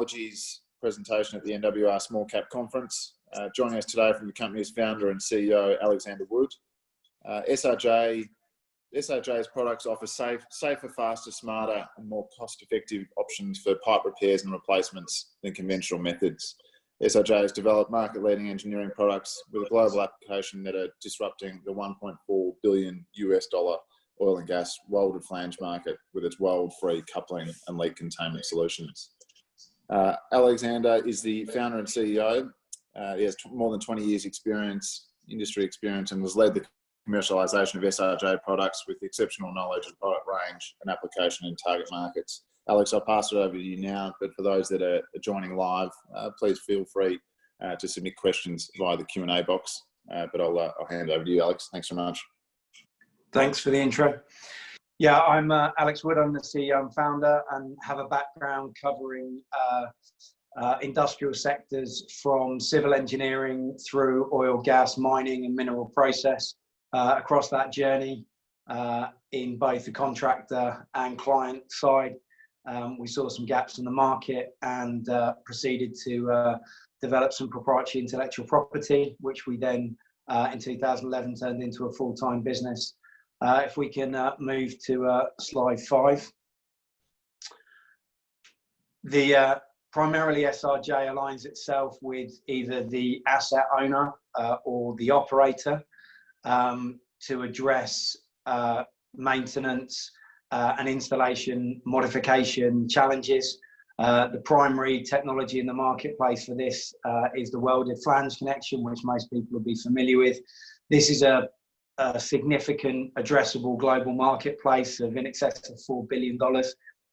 Technologies presentation at the NWR Small Cap Conference. Joining us today from the company's founder and CEO, Alexander Wood. SRJ's products offer safer, faster, smarter and more cost-effective options for pipe repairs and replacements than conventional methods. SRJ has developed market-leading engineering products with a global application that are disrupting the $1.4 billion oil and gas welded flange market with its weld-free coupling and leak containment solutions. Alexander is the founder and CEO. He has more than 20 years industry experience, and has led the commercialisation of SRJ products with exceptional knowledge of product range and application in target markets. Alex, I'll pass it over to you now, but for those that are joining live, please feel free to submit questions via the Q&A box, but I'll hand over to you, Alex. Thanks so much. Thanks for the intro. Yeah, I'm Alex Wood. I'm the CEO and founder, and have a background covering industrial sectors from civil engineering through oil, gas, mining and mineral process. Across that journey, in both the contractor and client side, we saw some gaps in the market and proceeded to develop some proprietary intellectual property, which we then in 2011 turned into a full-time business. If we can move to slide 5. Primarily SRJ aligns itself with either the asset owner or the operator to address maintenance and installation modification challenges. The primary technology in the marketplace for this is the welded flange connection, which most people will be familiar with. This is a significant addressable global marketplace of in excess of $4 billion.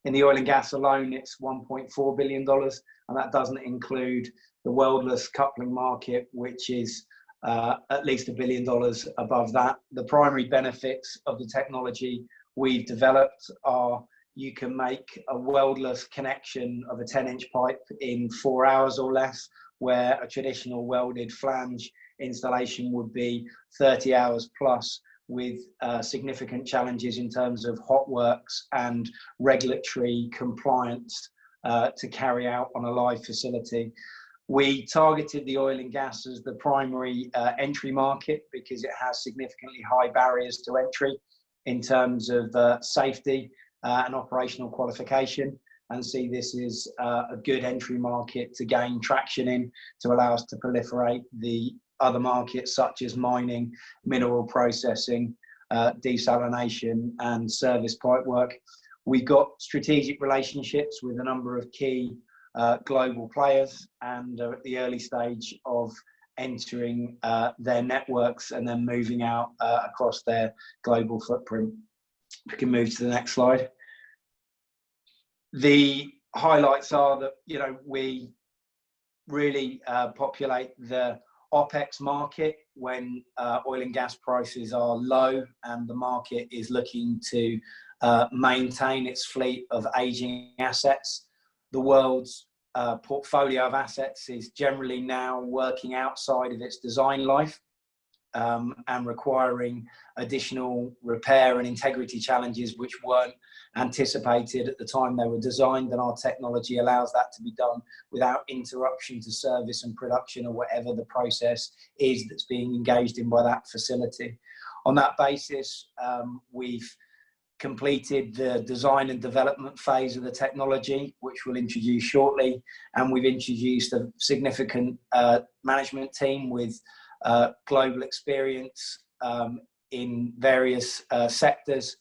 In the oil and gas alone, it's $1.4 billion, and that doesn't include the weldless coupling market, which is at least $1 billion above that. The primary benefits of the technology we've developed are you can make a weldless connection of a 10-inch pipe in 4 hours or less, where a traditional welded flange installation would be 30 hours plus, with significant challenges in terms of hot works and regulatory compliance to carry out on a live facility. We targeted the oil and gas as the primary entry market because it has significantly high barriers to entry in terms of safety and operational qualification, and see this is a good entry market to gain traction in, to allow us to proliferate the other markets such as mining, mineral processing, desalination and service pipework. We got strategic relationships with a number of key global players, and are at the early stage of entering their networks and then moving out across their global footprint. If we can move to the next slide. The highlights are that, you know, we really populate the OPEX market when oil and gas prices are low and the market is looking to maintain its fleet of aging assets. The world's portfolio of assets is generally now working outside of its design life and requiring additional repair and integrity challenges which weren't anticipated at the time they were designed, and our technology allows that to be done without interruption to service and production or whatever the process is that's being engaged in by that facility. On that basis, we've completed the design and development phase of the technology, which we'll introduce shortly, and we've introduced a significant management team with global experience in various sectors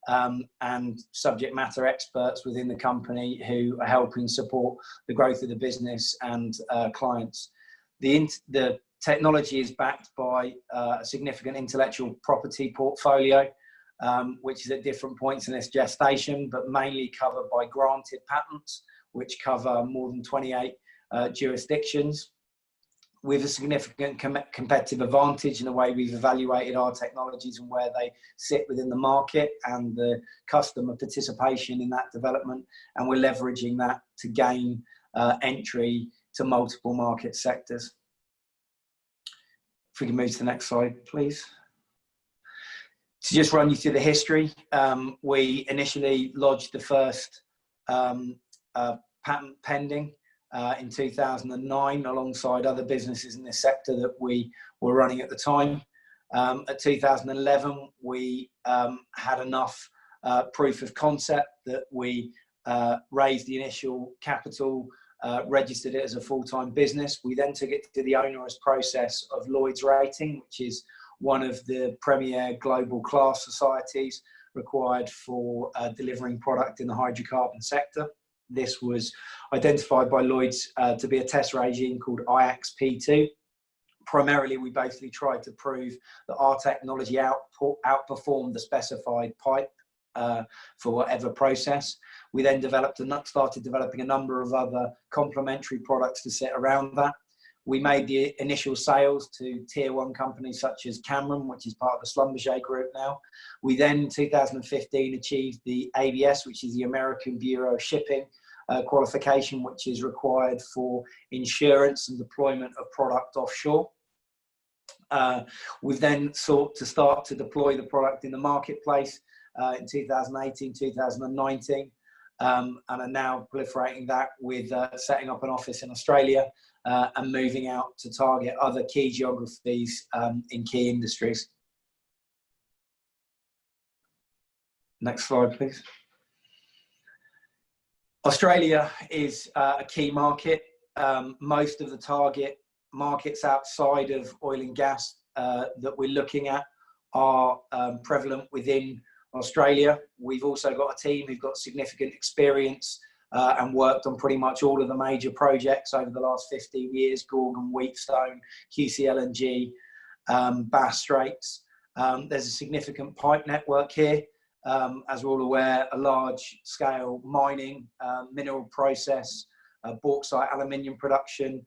and subject matter experts within the company who are helping support the growth of the business and clients. The technology is backed by a significant intellectual property portfolio, which is at different points in its gestation, but mainly covered by granted patents, which cover more than 28 jurisdictions, with a significant competitive advantage in the way we've evaluated our technologies and where they sit within the market and the customer participation in that development. And we're leveraging that to gain entry to multiple market sectors. If we can move to the next slide, please. To just run you through the history, we initially lodged the first patent pending in 2009, alongside other businesses in this sector that we were running at the time. At 2011, we had enough proof of concept that we raised the initial capital, registered it as a full-time business. We then took it to the onerous process of Lloyd's rating, which is one of the premier global class societies required for delivering product in the hydrocarbon sector. This was identified by Lloyd's to be a test regime called IAX P2. Primarily, we basically tried to prove that our technology outperformed the specified pipe for whatever process. We then started developing a number of other complementary products to sit around that. We made the initial sales to tier one companies such as Cameron, which is part of the Schlumberger group now. We then, 2015, achieved the ABS, which is the American Bureau of Shipping qualification, which is required for insurance and deployment of product offshore. We've then sought to start to deploy the product in the marketplace in 2018, 2019, and are now proliferating that with setting up an office in Australia and moving out to target other key geographies in key industries. Next slide, please. Australia is a key market. Most of the target markets outside of oil and gas that we're looking at are prevalent within Australia. We've also got a team who've got significant experience and worked on pretty much all of the major projects over the last 15 years, Gorgon, Wheatstone, QCLNG, Bass Straits. There's a significant pipe network here. As we're all aware, a large scale mining, mineral process, bauxite, aluminium production,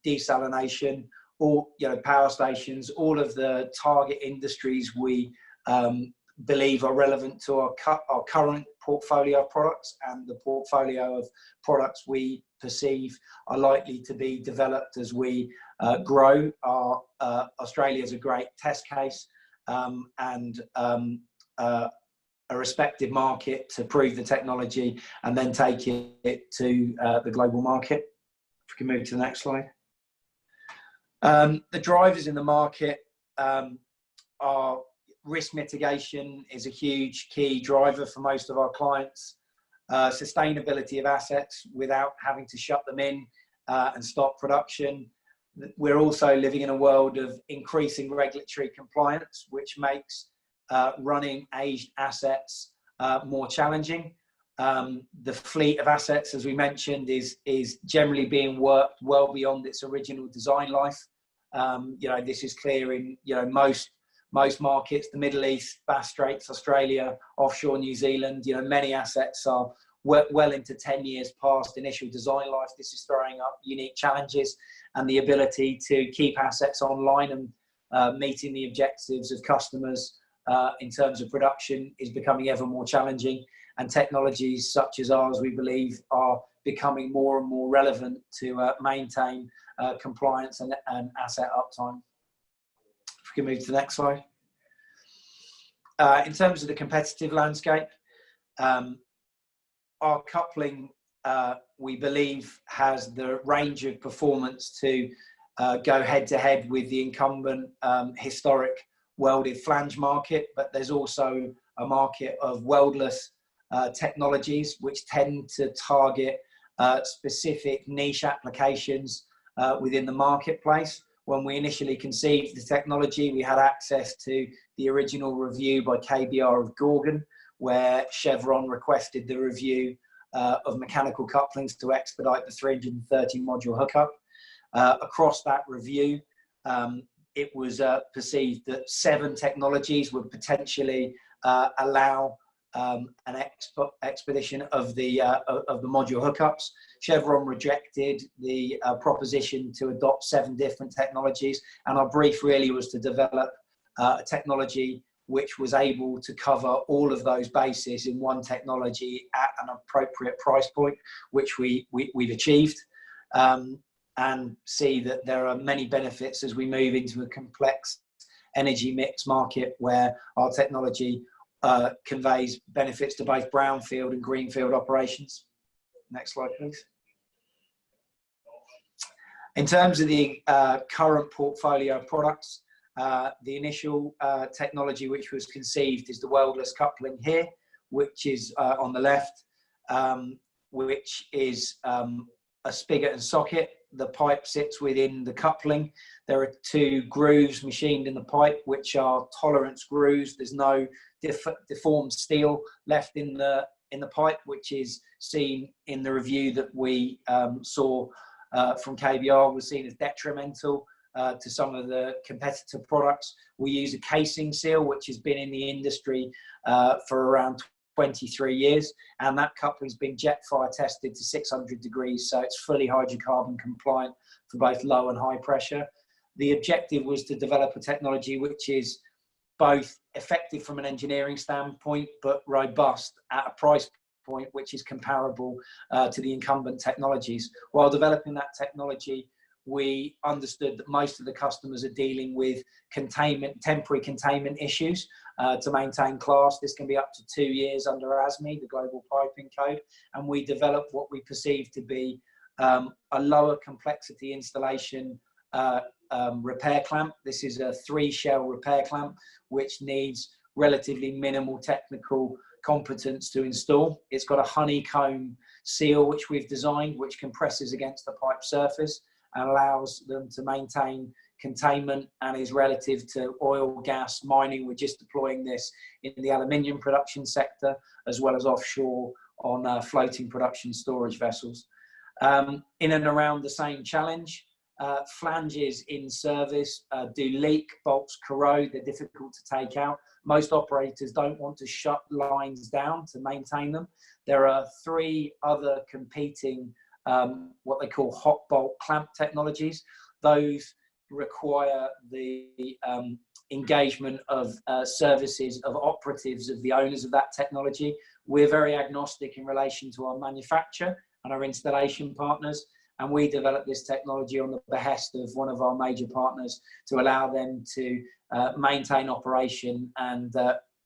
desalination, all, power stations, all of the target industries we believe are relevant to our current portfolio of products, and the portfolio of products we perceive are likely to be developed as we grow. Australia is a great test case and a respected market to prove the technology and then take it to the global market. If we can move to the next slide. The drivers in the market are risk mitigation is a huge key driver for most of our clients. Sustainability of assets without having to shut them in and stop production. We're also living in a world of increasing regulatory compliance, which makes running aged assets more challenging. The fleet of assets, as we mentioned, is generally being worked well beyond its original design life. This is clear in most markets, the Middle East, Bass Straits, Australia, offshore New Zealand. Many assets are well into 10 years past initial design life. This is throwing up unique challenges, and the ability to keep assets online and meeting the objectives of customers in terms of production is becoming ever more challenging. And technologies such as ours, we believe, are becoming more and more relevant to maintain compliance and asset uptime. If we can move to the next slide. In terms of the competitive landscape, our coupling, we believe, has the range of performance to go head to head with the incumbent historic welded flange market, but there's also a market of weldless technologies which tend to target specific niche applications within the marketplace. When we initially conceived the technology, we had access to the original review by KBR of Gorgon, where Chevron requested the review of mechanical couplings to expedite the 330 module hookup. Across that review, it was perceived that 7 technologies would potentially allow an expedition of the module hookups. Chevron rejected the proposition to adopt 7 different technologies, and our brief really was to develop a technology which was able to cover all of those bases in one technology at an appropriate price point, which we've achieved, and see that there are many benefits as we move into a complex energy mix market where our technology conveys benefits to both brownfield and greenfield operations. Next slide, please. In terms of the current portfolio of products, the initial technology which was conceived is the welderless coupling here, which is on the left, which is a spigot and socket. The pipe sits within the coupling. There are two grooves machined in the pipe, which are tolerance grooves. There's no deformed steel left in the pipe, which is seen in the review that we saw from KBR, was seen as detrimental to some of the competitor products. We use a casing seal, which has been in the industry for around 23 years, and that coupling's been jet fire tested to 600 degrees, so it's fully hydrocarbon compliant for both low and high pressure. The objective was to develop a technology which is both effective from an engineering standpoint, but robust at a price point which is comparable to the incumbent technologies. While developing that technology, we understood that most of the customers are dealing with temporary containment issues to maintain class. This can be up to 2 years under ASME, the Global Piping Code, and we developed what we perceive to be a lower complexity installation repair clamp. This is a 3-shell repair clamp, which needs relatively minimal technical competence to install. It's got a honeycomb seal, which we've designed, which compresses against the pipe surface and allows them to maintain containment, and is relative to oil, gas, mining. We're just deploying this in the aluminium production sector, as well as offshore on floating production storage vessels. In and around the same challenge, flanges in service do leak, bolts corrode, they're difficult to take out. Most operators don't want to shut lines down to maintain them. There are 3 other competing what they call hot bolt clamp technologies. Those require the engagement of services of operatives of the owners of that technology. We're very agnostic in relation to our manufacturer and our installation partners, and we developed this technology on the behest of one of our major partners to allow them to maintain operation and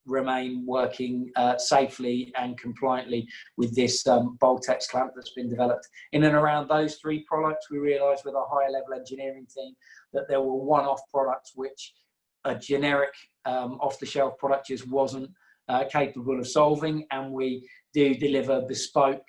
remain working safely and compliantly with this Boltex clamp that's been developed. In and around those 3 products, we realised with our higher level engineering team that there were one-off products which a generic off-the-shelf product just wasn't capable of solving, and we do deliver bespoke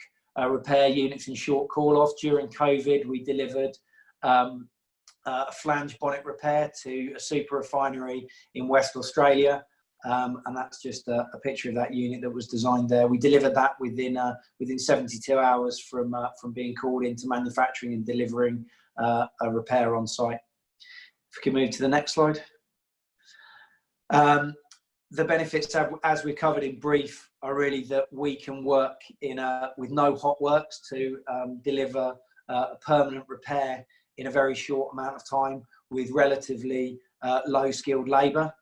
repair units in short call-off. During COVID, we delivered a flange bonnet repair to a super refinery in West Australia. And that's just a picture of that unit that was designed there. We delivered that within 72 hours from being called into manufacturing and delivering a repair on site. If we can move to the next slide. The benefits, as we covered in brief, are really that we can work with no hot works to deliver a permanent repair in a very short amount of time with relatively low skilled labour.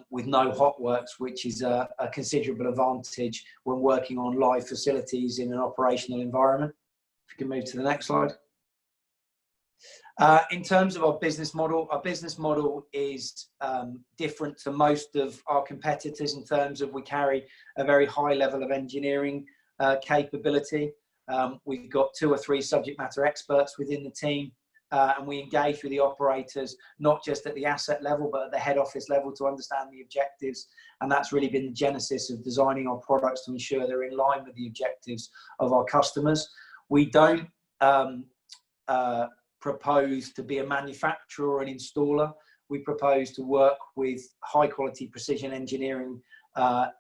With no hot works, which is a considerable advantage when working on live facilities in an operational environment. If you can move to the next slide. In terms of our business model is different to most of our competitors in terms of we carry a very high level of engineering capability. We've got 2 or 3 subject matter experts within the team. And we engage with the operators, not just at the asset level, but at the head office level to understand the objectives. And that's really been the genesis of designing our products to ensure they're in line with the objectives of our customers. We don't propose to be a manufacturer or an installer. We propose to work with high quality precision engineering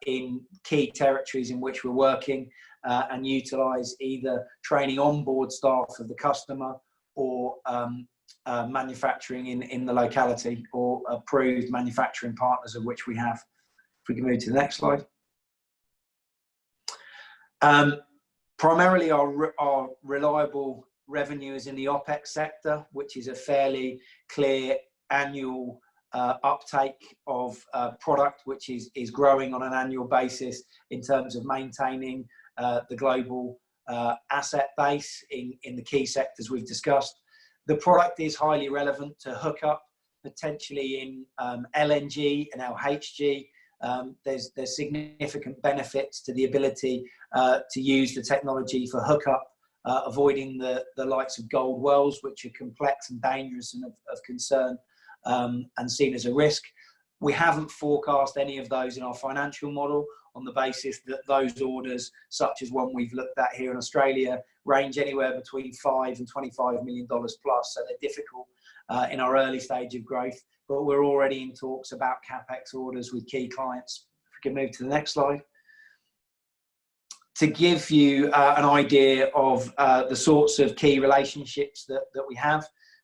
in key territories in which we're working and utilize either training onboard staff of the customer or manufacturing in the locality, or approved manufacturing partners of which we have. If we can move to the next slide. Primarily our reliable revenue is in the OPEX sector, which is a fairly clear annual uptake of product, which is growing on an annual basis in terms of maintaining the global asset base in the key sectors we've discussed. The product is highly relevant to hookup, potentially in LNG and LHG. There's significant benefits to the ability to use the technology for hookup avoiding the likes of gold wells, which are complex and dangerous and of concern and seen as a risk. We haven't forecast any of those in our financial model on the basis that those orders, such as one we've looked at here in Australia, range anywhere between $5 and $25 million plus. So they're difficult in our early stage of growth, but we're already in talks about CapEx orders with key clients. If we can move to the next slide. To give you an idea of the sorts of key relationships that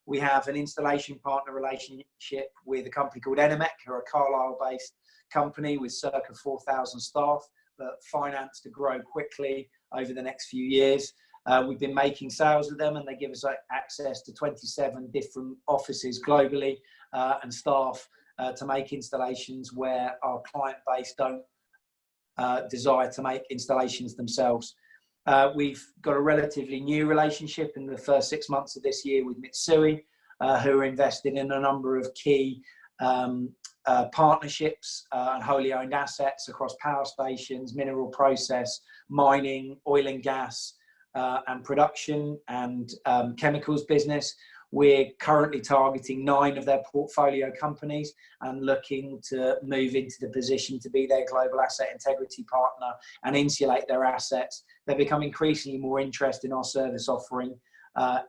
we have an installation partner relationship with a company called NMEC, who are a Carlisle-based company with circa 4,000 staff, but financed to grow quickly over the next few years. We've been making sales with them, and they give us access to 27 different offices globally and staff to make installations where our client base don't desire to make installations themselves. We've got a relatively new relationship in the first 6 months of this year with Mitsui, who are invested in a number of key partnerships and wholly owned assets across power stations, mineral process, mining, oil and gas, and production and chemicals business. We're currently targeting 9 of their portfolio companies and looking to move into the position to be their global asset integrity partner and insulate their assets. They become increasingly more interested in our service offering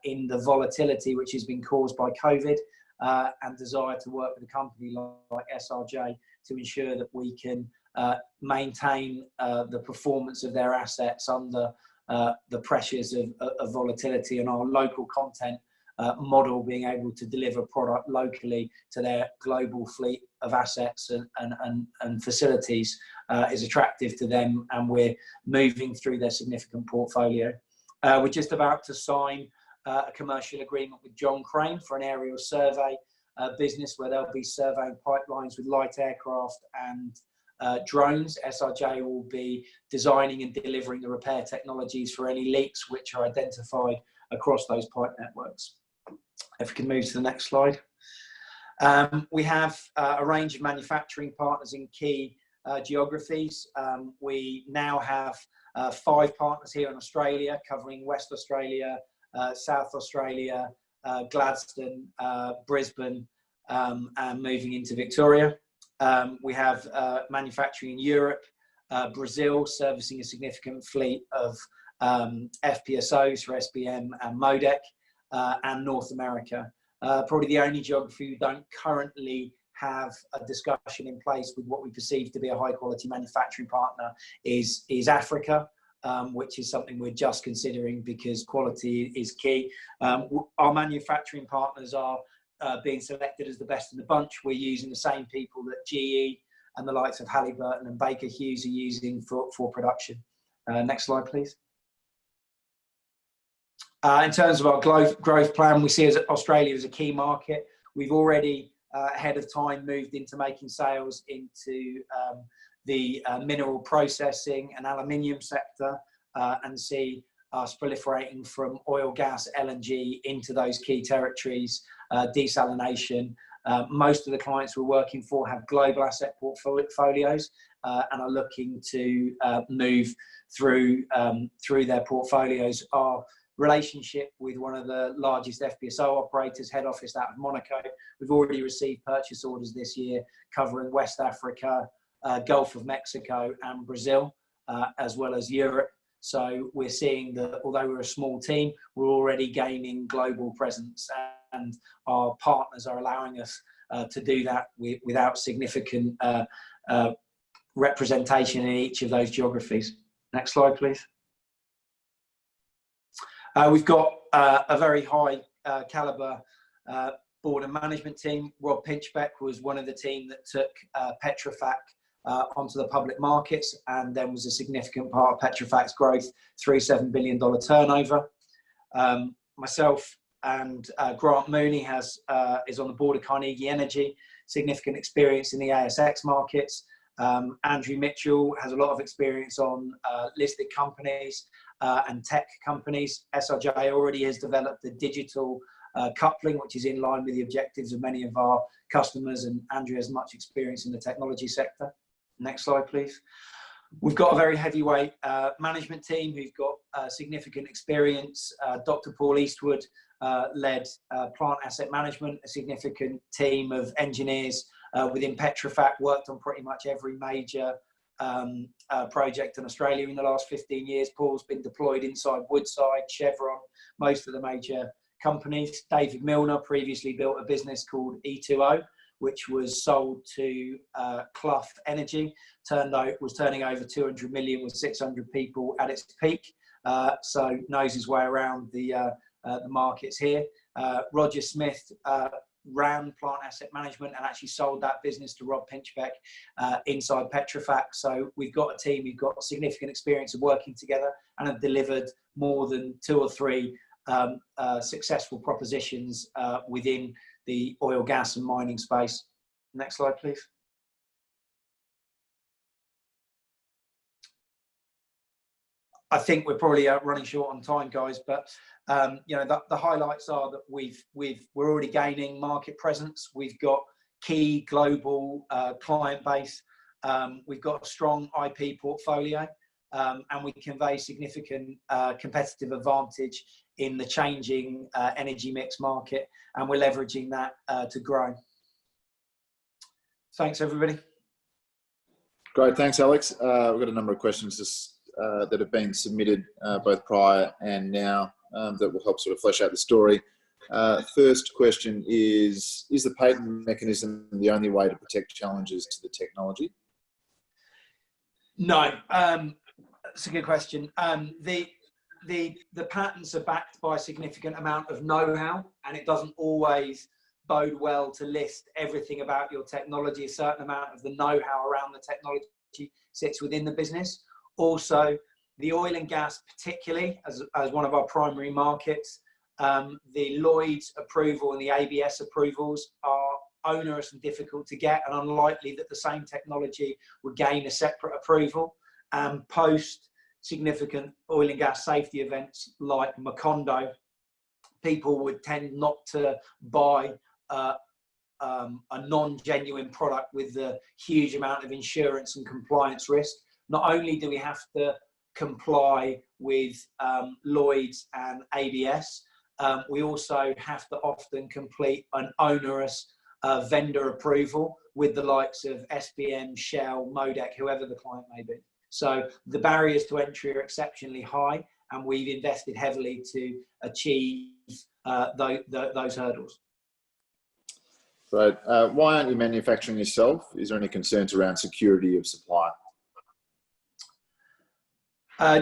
in the volatility which has been caused by COVID and desire to work with a company like SRJ to ensure that we can maintain the performance of their assets under the pressures of volatility, and our local content model being able to deliver product locally to their global fleet of assets and facilities is attractive to them, and we're moving through their significant portfolio. We're just about to sign a commercial agreement with John Crane for an aerial survey business where they'll be surveying pipelines with light aircraft and drones. SRJ will be designing and delivering the repair technologies for any leaks which are identified across those pipe networks. If we can move to the next slide. We have a range of manufacturing partners in key geographies. We now have 5 partners here in Australia, covering West Australia, South Australia, Gladstone, Brisbane, and moving into Victoria. We have manufacturing in Europe, Brazil, servicing a significant fleet of FPSOs for SBM and MODEC, and North America. Probably the only geography we don't currently have a discussion in place with what we perceive to be a high quality manufacturing partner is Africa, which is something we're just considering because quality is key. Our manufacturing partners are being selected as the best in the bunch. We're using the same people that GE and the likes of Halliburton and Baker Hughes are using for production. Next slide, please. In terms of our growth plan, we see Australia as a key market. We've already, ahead of time, moved into making sales into the mineral processing and aluminium sector and see us proliferating from oil, gas, LNG into those key territories, desalination. Most of the clients we're working for have global asset portfolios and are looking to move through their portfolios. Our relationship with one of the largest FPSO operators, head office out of Monaco. We've already received purchase orders this year covering West Africa, Gulf of Mexico and Brazil, as well as Europe. So we're seeing that although we're a small team, we're already gaining global presence, and our partners are allowing us to do that without significant representation in each of those geographies. Next slide, please. We've got a very high caliber board and management team. Rob Pinchbeck was one of the team that took Petrofac onto the public markets, and then was a significant part of Petrofac's growth through $7 billion turnover. Myself and Grant Mooney is on the board of Carnegie Energy, significant experience in the ASX markets. Andrew Mitchell has a lot of experience on listed companies and tech companies. SRJ already has developed the digital coupling, which is in line with the objectives of many of our customers, and Andrew has much experience in the technology sector. Next slide, please. We've got a very heavyweight management team who've got significant experience. Dr. Paul Eastwood led plant asset management, a significant team of engineers within Petrofac, worked on pretty much every major project in Australia in the last 15 years. Paul's been deployed inside Woodside, Chevron, most of the major companies. David Milner previously built a business called E2O, which was sold to Clough Energy, was turning over 200 million with 600 people at its peak. So knows his way around the markets here. Roger Smith ran plant asset management and actually sold that business to Rob Pinchbeck inside Petrofac. So we've got a team who've got significant experience of working together and have delivered more than 2 or 3 successful propositions within the oil, gas and mining space. Next slide, please. I think we're probably running short on time, guys, but you know, the highlights are that we're already gaining market presence. We've got key global client base. We've got a strong IP portfolio, and we convey significant competitive advantage in the changing energy mix market, and we're leveraging that to grow. Thanks, everybody. Great, thanks, Alex. We've got a number of questions that have been submitted both prior and now that will help sort of flesh out the story. First question is the patent mechanism the only way to protect challenges to the technology? No, that's a good question. The patents are backed by a significant amount of know-how, and it doesn't always bode well to list everything about your technology. A certain amount of the know-how around the technology sits within the business. Also, the oil and gas, particularly as one of our primary markets, the Lloyd's approval and the ABS approvals are onerous and difficult to get, and unlikely that the same technology would gain a separate approval. Post significant oil and gas safety events like Macondo, people would tend not to buy a non-genuine product with the huge amount of insurance and compliance risk. Not only do we have to comply with Lloyd's and ABS, we also have to often complete an onerous vendor approval with the likes of SBM, Shell, Modec, whoever the client may be. So the barriers to entry are exceptionally high, and we've invested heavily to achieve those hurdles. Right. Why aren't you manufacturing yourself? Is there any concerns around security of supply?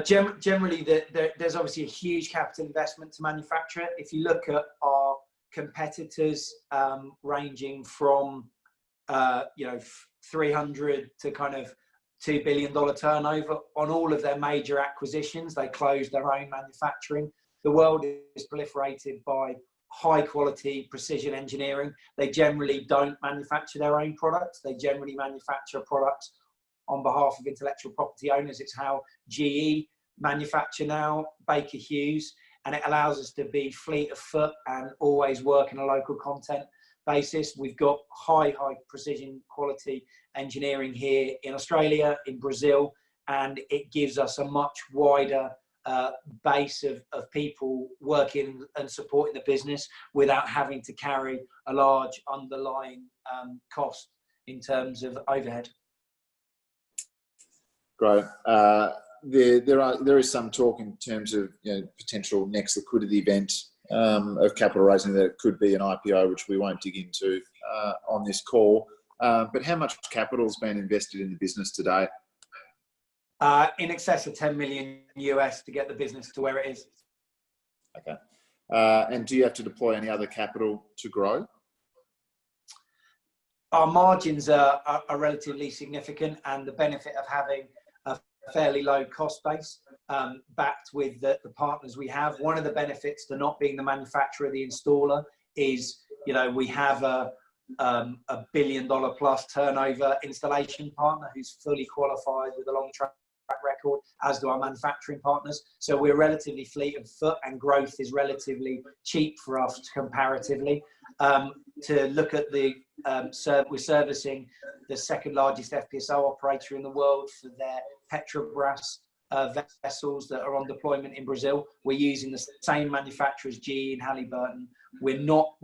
Generally, there's obviously a huge capital investment to manufacture it. If you look at our competitors, ranging from 300 to kind of $2 billion turnover on all of their major acquisitions, they closed their own manufacturing. The world is proliferated by high quality precision engineering. They generally don't manufacture their own products. They generally manufacture products on behalf of intellectual property owners. It's how GE manufacture now, Baker Hughes, and it allows us to be fleet of foot and always work in a local content basis. We've got high precision quality engineering here in Australia, in Brazil, and it gives us a much wider base of people working and supporting the business without having to carry a large underlying cost in terms of overhead. Great. There is some talk in terms of potential next liquidity event of capital raising that could be an IPO, which we won't dig into on this call. But how much capital has been invested in the business today? In excess of $10 million US to get the business to where it is. Okay. And do you have to deploy any other capital to grow? Our margins are relatively significant, and the benefit of having a fairly low cost base backed with the partners we have. One of the benefits to not being the manufacturer, the installer, is we have a $1 billion plus turnover installation partner who's fully qualified with a long track track record, as do our manufacturing partners. So we're relatively fleet of foot, and growth is relatively cheap for us comparatively. To look at the, we're servicing the second largest FPSO operator in the world for their Petrobras vessels that are on deployment in Brazil. We're using the same manufacturers, GE and Halliburton. We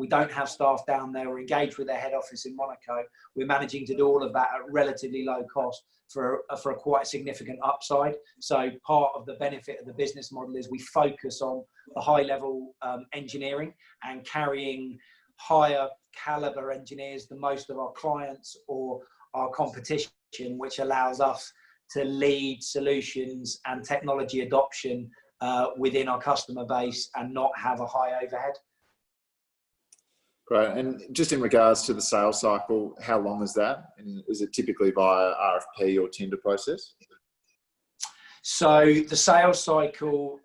don't have staff down there. We're engaged with their head office in Monaco. We're managing to do all of that at relatively low cost for a quite significant upside. So part of the benefit of the business model is we focus on the high level engineering and carrying higher caliber engineers than most of our clients or our competition, which allows us to lead solutions and technology adoption within our customer base and not have a high overhead. Great. And just in regards to the sales cycle, how long is that? And is it typically via RFP or tender process? So the sales cycle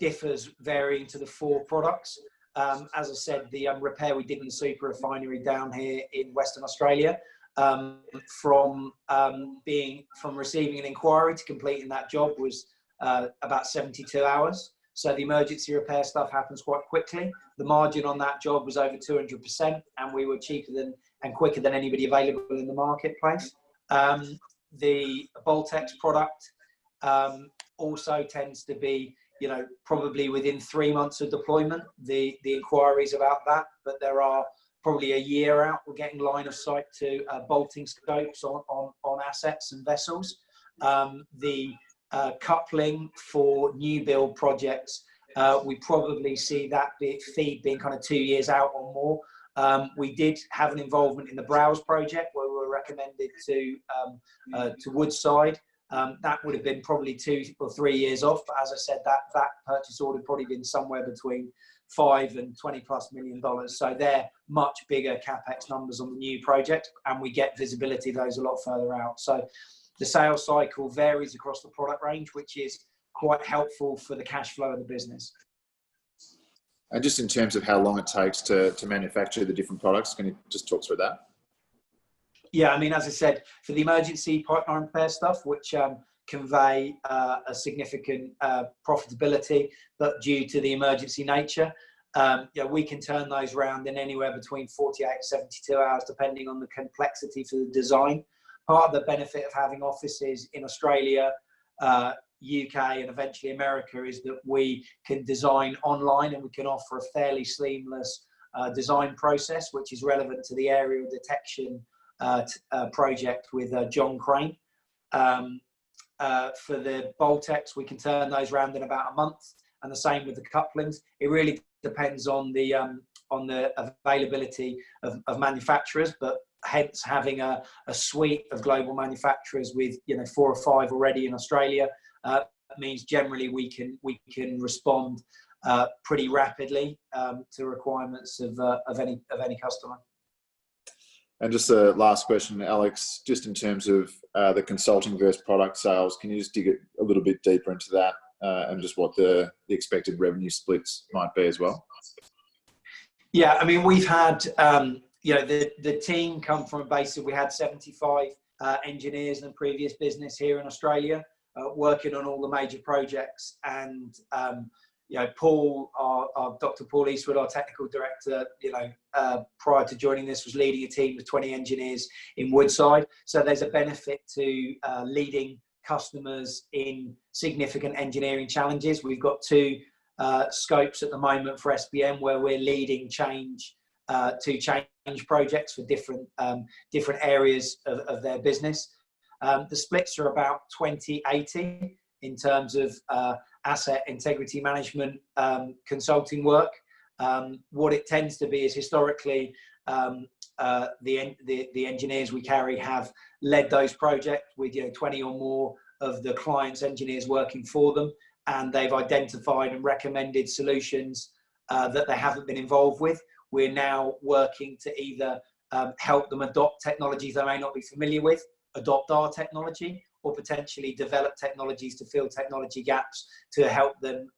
differs varying to the 4 products. As I said, the repair we did in the super refinery down here in Western Australia, from receiving an inquiry to completing that job was about 72 hours. So the emergency repair stuff happens quite quickly. The margin on that job was over 200%, and we were cheaper and quicker than anybody available in the marketplace. The Boltex product also tends to be, probably within 3 months of deployment, the inquiries about that, but there are probably a year out. We're getting line of sight to bolting scopes on assets and vessels. The coupling for new build projects, we probably see that feed being kind of 2 years out or more. We did have an involvement in the Browse project where we were recommended to Woodside. That would have been probably 2 or 3 years off, but as I said, that purchase order probably been somewhere between $5 and $20+ million. So they're much bigger capex numbers on the new project, and we get visibility of those a lot further out. So the sales cycle varies across the product range, which is quite helpful for the cash flow of the business. And just in terms of how long it takes to manufacture the different products, can you just talk through that? Yeah, I mean, as I said, for the emergency pipeline repair stuff, which convey a significant profitability, but due to the emergency nature, we can turn those around in anywhere between 48 and 72 hours, depending on the complexity for the design. Part of the benefit of having offices in Australia, UK, and eventually America is that we can design online, and we can offer a fairly seamless design process, which is relevant to the aerial detection project with John Crane. For the Boltex, we can turn those around in about a month, and the same with the couplings. It really depends on the availability of manufacturers, but hence having a suite of global manufacturers with 4 or 5 already in Australia means generally we can respond pretty rapidly to requirements of any customer. And just a last question, Alex, just in terms of the consulting versus product sales, can you just dig a little bit deeper into that and just what the expected revenue splits might be as well? Yeah, I mean, we've had, the team come from basically, we had 75 engineers in the previous business here in Australia working on all the major projects. And, Paul, Dr. Paul Eastwood, our technical director, prior to joining this, was leading a team of 20 engineers in Woodside. So there's a benefit to leading customers in significant engineering challenges. We've got 2 scopes at the moment for SBM where we're leading change projects for different areas of their business. The splits are about 20-80 in terms of asset integrity management consulting work. What it tends to be is historically the engineers we carry have led those projects with 20 or more of the client's engineers working for them, and they've identified and recommended solutions that they haven't been involved with. We're now working to either help them adopt technologies they may not be familiar with, adopt our technology, or potentially develop technologies to fill technology gaps to help them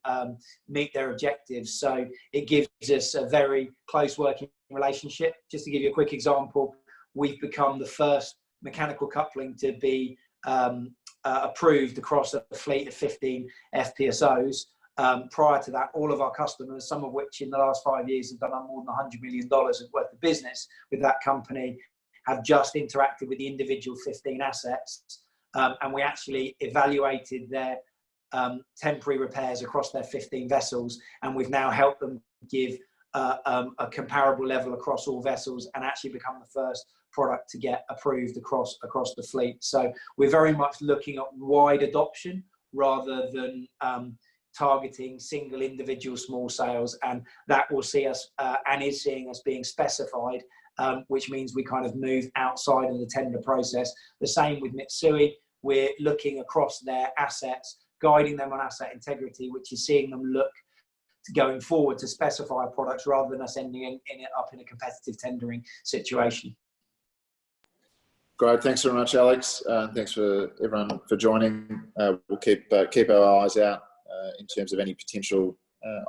meet their objectives. So it gives us a very close working relationship. Just to give you a quick example, we've become the first mechanical coupling to be approved across a fleet of 15 FPSOs. Prior to that, all of our customers, some of which in the last 5 years have done more than $100 million worth of business with that company, have just interacted with the individual 15 assets. And we actually evaluated their temporary repairs across their 15 vessels. And we've now helped them give a comparable level across all vessels and actually become the first product to get approved across the fleet. So we're very much looking at wide adoption rather than targeting single individual small sales, and that will see us and is seeing us being specified, which means we kind of move outside of the tender process. The same with Mitsui. We're looking across their assets, guiding them on asset integrity, which is seeing them look to going forward to specify products rather than us ending it up in a competitive tendering situation. Great, thanks very much, Alex. Thanks for everyone for joining. We'll keep our eyes out in terms of any potential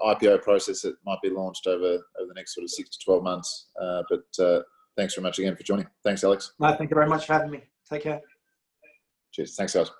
IPO process that might be launched over the next sort of 6 to 12 months. But thanks very much again for joining. Thanks, Alex. No, thank you very much for having me. Take care. Cheers. Thanks, guys.